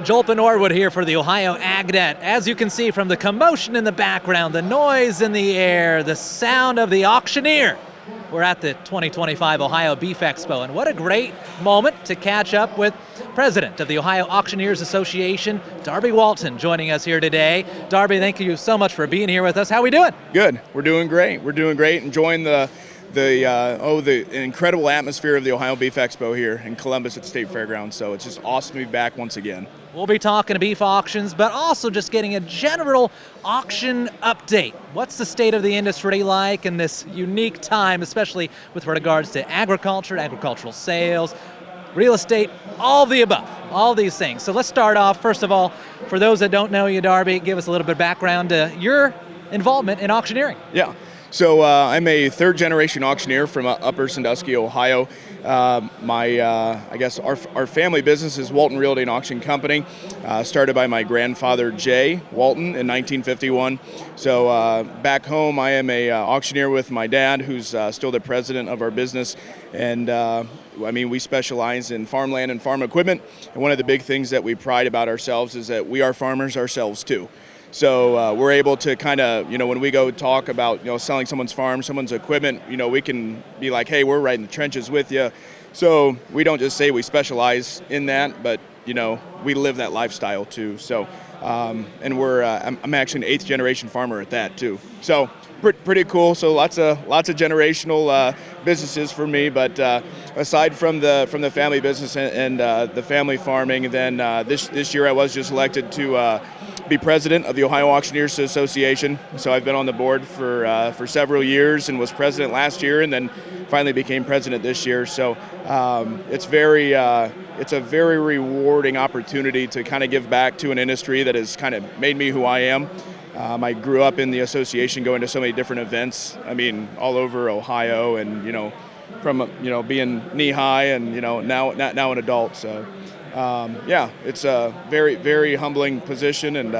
Jolton Norwood here for the Ohio AgNet. As you can see from the commotion in the background, the noise in the air, the sound of the auctioneer, we're at the 2025 Ohio Beef Expo, and what a great moment to catch up with President of the Ohio Auctioneers Association, Darby Walton, joining us here today. Darby, thank you so much for being here with us. How are we doing? Good. We're doing great. Enjoying the incredible atmosphere of the Ohio Beef Expo here in Columbus at the State Fairgrounds. So it's just awesome to be back once again. We'll be talking to beef auctions, but also just getting a general auction update. What's the state of the industry like in this unique time, especially with regards to agriculture, agricultural sales, real estate, all the above, all these things. So let's start off, first of all, for those that don't know you, Darby, give us a little bit of background to your involvement in auctioneering. Yeah. So I'm a third-generation auctioneer from Upper Sandusky, Ohio. I guess our family business is Walton Realty and Auction Company, started by my grandfather Jay Walton in 1951. So back home, I am a auctioneer with my dad, who's still the president of our business, and we specialize in farmland and farm equipment. And one of the big things that we pride about ourselves is that we are farmers ourselves too. So we're able to kind of, when we go talk about, selling someone's farm, someone's equipment, we can be like, hey, we're right in the trenches with you. So we don't just say we specialize in that, but, we live that lifestyle too. So, and I'm actually an 8th generation farmer at that too. So pretty cool. So lots of generational businesses for me. But aside from the family business and the family farming, and then this year I was just elected to be president of the Ohio Auctioneers Association. So I've been on the board for several years and was president last year, and then finally became president this year. So it's a very rewarding opportunity to kind of give back to an industry that has kind of made me who I am. I grew up in the association, going to so many different events. All over Ohio, and from being knee high, and now an adult. So it's a very, very humbling position, and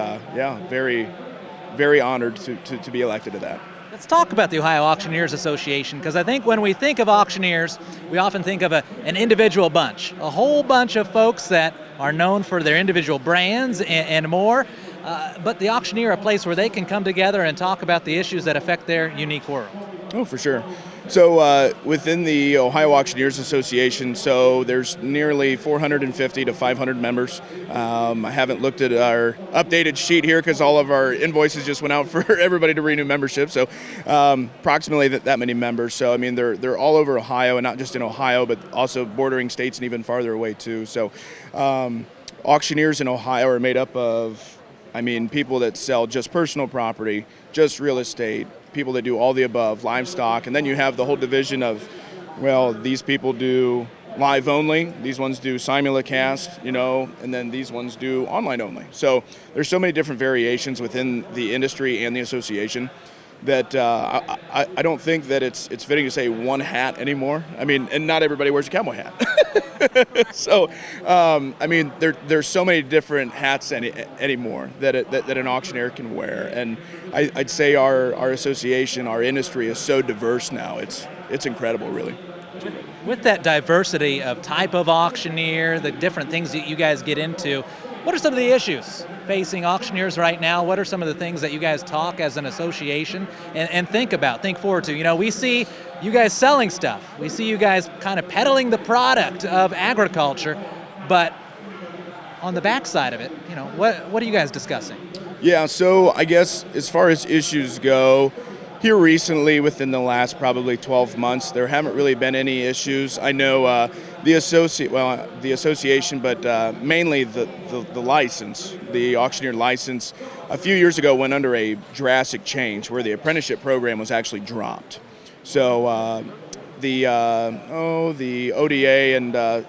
very, very honored to be elected to that. Let's talk about the Ohio Auctioneers Association, because I think when we think of auctioneers, we often think of an individual bunch, a whole bunch of folks that are known for their individual brands and more. But the auctioneer, a place where they can come together and talk about the issues that affect their unique world. Oh, for sure. So within the Ohio Auctioneers Association, so there's nearly 450 to 500 members. I haven't looked at our updated sheet here because all of our invoices just went out for everybody to renew membership. So approximately that many members. So they're all over Ohio, and not just in Ohio, but also bordering states and even farther away too. So auctioneers in Ohio are made up of people that sell just personal property, just real estate, people that do all the above, livestock, and then you have the whole division of, these people do live only, these ones do simulcast, and then these ones do online only. So there's so many different variations within the industry and the association that I don't think that it's fitting to say one hat anymore. And not everybody wears a cowboy hat. So, there's so many different hats anymore that an auctioneer can wear, and I'd say our association, our industry is so diverse now. It's incredible, really. With that diversity of type of auctioneer, the different things that you guys get into, what are some of the issues facing auctioneers right now? What are some of the things that you guys talk as an association and think forward to? We see you guys selling stuff. We see you guys kind of peddling the product of agriculture, but on the backside of it, what are you guys discussing? Yeah, so I guess as far as issues go, here recently, within the last probably 12 months, there haven't really been any issues. I know the association, but mainly the license, the auctioneer license, a few years ago went under a drastic change where the apprenticeship program was actually dropped. So the ODA and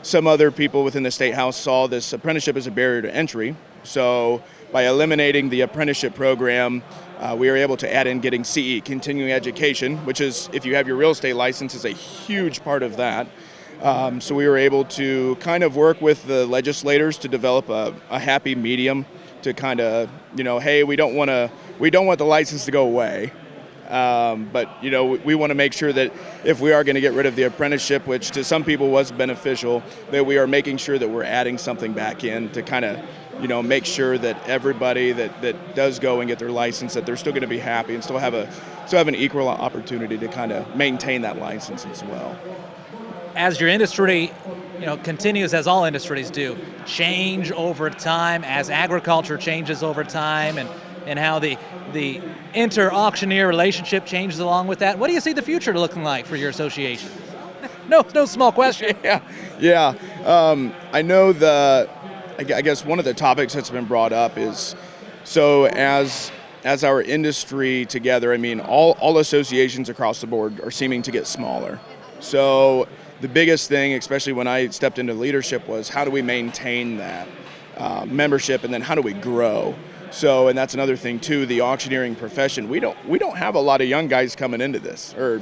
some other people within the State House saw this apprenticeship as a barrier to entry. So by eliminating the apprenticeship program, we were able to add in getting CE, continuing education, which is, if you have your real estate license, is a huge part of that. So we were able to kind of work with the legislators to develop a happy medium to kind of, hey, we don't want the license to go away. But we want to make sure that if we are going to get rid of the apprenticeship, which to some people was beneficial, that we are making sure that we're adding something back in to kind of make sure that everybody that does go and get their license, that they're still going to be happy and still have an equal opportunity to kind of maintain that license as well. As your industry, continues, as all industries do, change over time, as agriculture changes over time, and how the inter-auctioneer relationship changes along with that, what do you see the future looking like for your association? No small question. Yeah. I know I guess one of the topics that's been brought up is, so as our industry together, all associations across the board are seeming to get smaller. So the biggest thing, especially when I stepped into leadership, was how do we maintain that membership, and then how do we grow? So, and that's another thing too, the auctioneering profession, we don't have a lot of young guys coming into this, or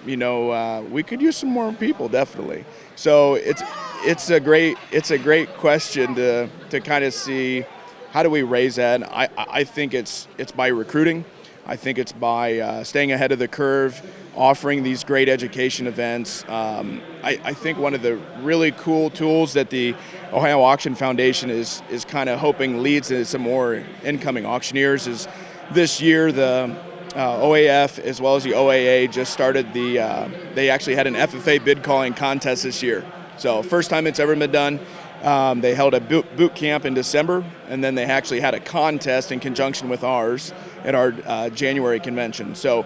we could use some more people, definitely. So it's a great question to kind of see how do we raise that. And I think it's by recruiting. I think it's by staying ahead of the curve, offering these great education events. I think one of the really cool tools that the Ohio Auction Foundation is kind of hoping leads to some more incoming auctioneers is this year the OAF as well as the OAA just started they actually had an FFA bid calling contest this year. So first time it's ever been done. They held a boot camp in December, and then they actually had a contest in conjunction with ours at our January convention. So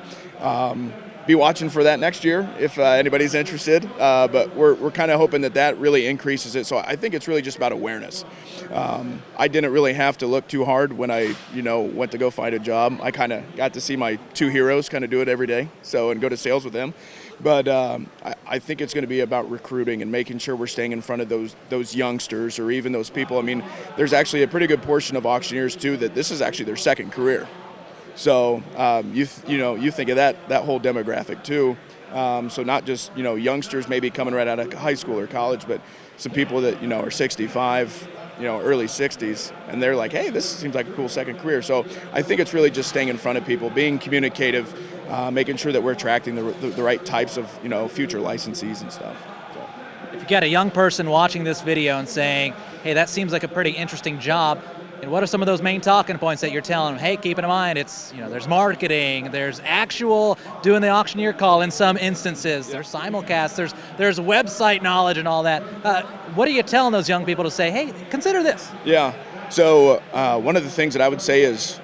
be watching for that next year if anybody's interested. But we're kind of hoping that really increases it. So I think it's really just about awareness. I didn't really have to look too hard when I went to go find a job. I kind of got to see my two heroes kind of do it every day, and go to sales with them. But I think it's going to be about recruiting and making sure we're staying in front of those youngsters or even those people. There's actually a pretty good portion of auctioneers too that this is actually their second career. So you think of that whole demographic too. So not just youngsters maybe coming right out of high school or college, but some people that are 65, early 60s, and they're like, hey, this seems like a cool second career. So I think it's really just staying in front of people, being communicative, making sure that we're attracting the right types of future licensees and stuff. So. If you get a young person watching this video and saying, hey, that seems like a pretty interesting job, and what are some of those main talking points that you're telling them? Hey, keep in mind, it's there's marketing, there's actual doing the auctioneer call in some instances, there's simulcast, there's website knowledge and all that. What are you telling those young people to say? Hey, consider this. Yeah. So one of the things that I would say is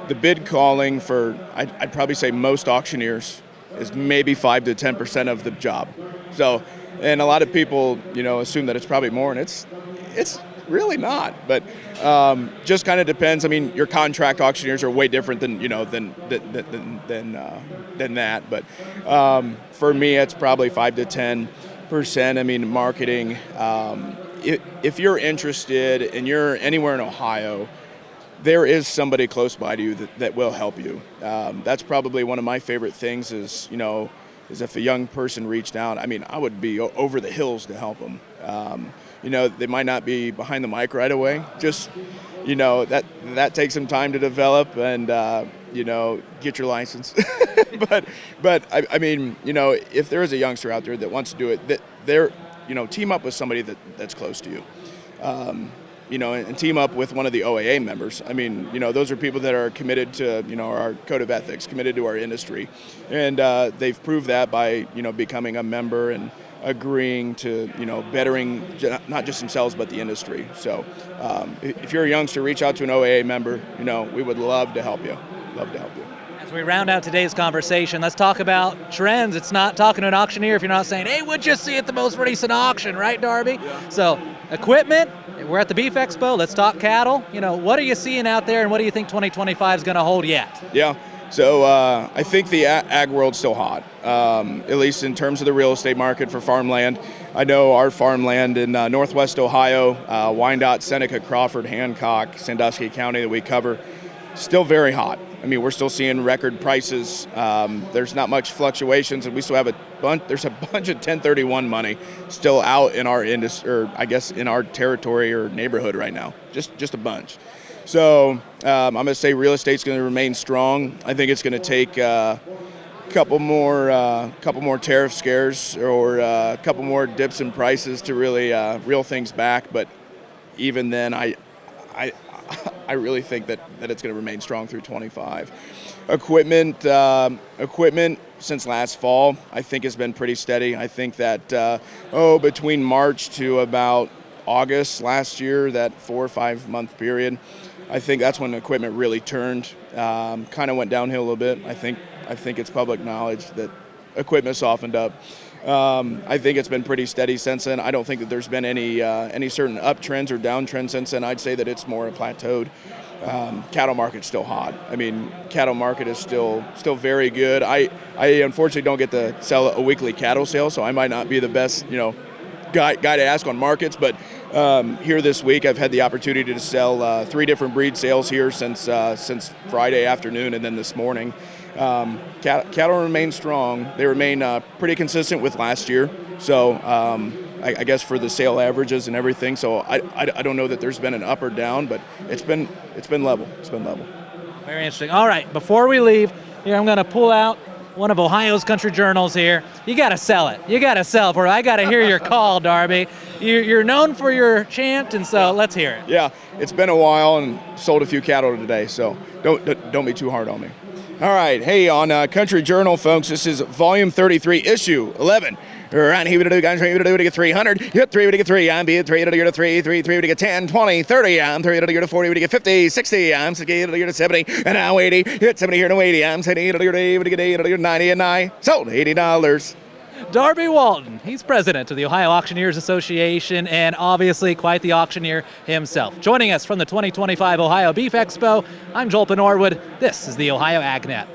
the bid calling for I'd probably say most auctioneers is maybe 5 to 10% of the job. So, and a lot of people assume that it's probably more, and it's really not, but just kind of depends. Your contract auctioneers are way different than than that. But for me, it's probably 5 to 10%. Marketing. If you're interested and you're anywhere in Ohio, there is somebody close by to you that will help you. That's probably one of my favorite things is if a young person reached out. I would be over the hills to help them. They might not be behind the mic right away. Just, that takes some time to develop and, get your license. but if there is a youngster out there that wants to do it, they're, team up with somebody that's close to you. And team up with one of the OAA members. Those are people that are committed to, our code of ethics, committed to our industry. And they've proved that by, becoming a member and agreeing to, bettering not just themselves but the industry. So if you're a youngster, reach out to an OAA member. We would love to help you. As we round out today's conversation, let's talk about trends. It's not talking to an auctioneer if you're not saying, hey, what'd you see at the most recent auction, right, Darby? Yeah. So equipment, we're at the Beef Expo. Let's talk cattle. What are you seeing out there, and what do you think 2025 is going to hold yet? Yeah. So I think the ag world's still hot, at least in terms of the real estate market for farmland. I know our farmland in northwest Ohio, Wyandotte, Seneca, Crawford, Hancock, Sandusky County that we cover, still very hot. We're still seeing record prices. There's not much fluctuations, and we still have there's a bunch of 1031 money still out in our industry, or I guess in our territory or neighborhood right now. Just a bunch. So I'm going to say real estate's going to remain strong. I think it's going to take couple more tariff scares or a couple more dips in prices to really reel things back. But even then, I really think that it's going to remain strong through 25. Equipment since last fall, I think has been pretty steady. I think that between March to about August last year, that 4 or 5 month period, I think that's when equipment really turned. Kind of went downhill a little bit. I think it's public knowledge that equipment softened up. I think it's been pretty steady since then. I don't think that there's been any certain uptrends or downtrends since then. I'd say that it's more plateaued. Cattle market's still hot. I mean, cattle market is still very good. I unfortunately don't get to sell a weekly cattle sale, so I might not be the best guy to ask on markets. But here this week, I've had the opportunity to sell 3 different breed sales here since Friday afternoon, and then this morning. Cattle remain strong. They remain pretty consistent with last year. So I guess for the sale averages and everything. So I don't know that there's been an up or down, but it's been level. It's been level. Very interesting. All right, before we leave, here I'm going to pull out one of Ohio's country journals here. You got to sell it. You got to sell it for it. I got to hear your call, Darby. You're known for your chant, and so let's hear it. Yeah, it's been a while and sold a few cattle today, so don't be too hard on me. All right, hey, on Country Journal, folks, this is volume 33, issue 11. Around here, we do guys, we do to get 300. Hit 3, we get 3. I'm being 3 to get 3, 3, 3 to get 10, 20, 30. I'm 3 to get 40, we get 50, 60. I'm 60 to get 70, and now 80. Hit 70 here to 80. I'm 70 to get 80 to get 90, and I sold $80. Darby Walton, he's president of the Ohio Auctioneers Association and obviously quite the auctioneer himself. Joining us from the 2025 Ohio Beef Expo, I'm Joel Norwood. This is the Ohio AgNet.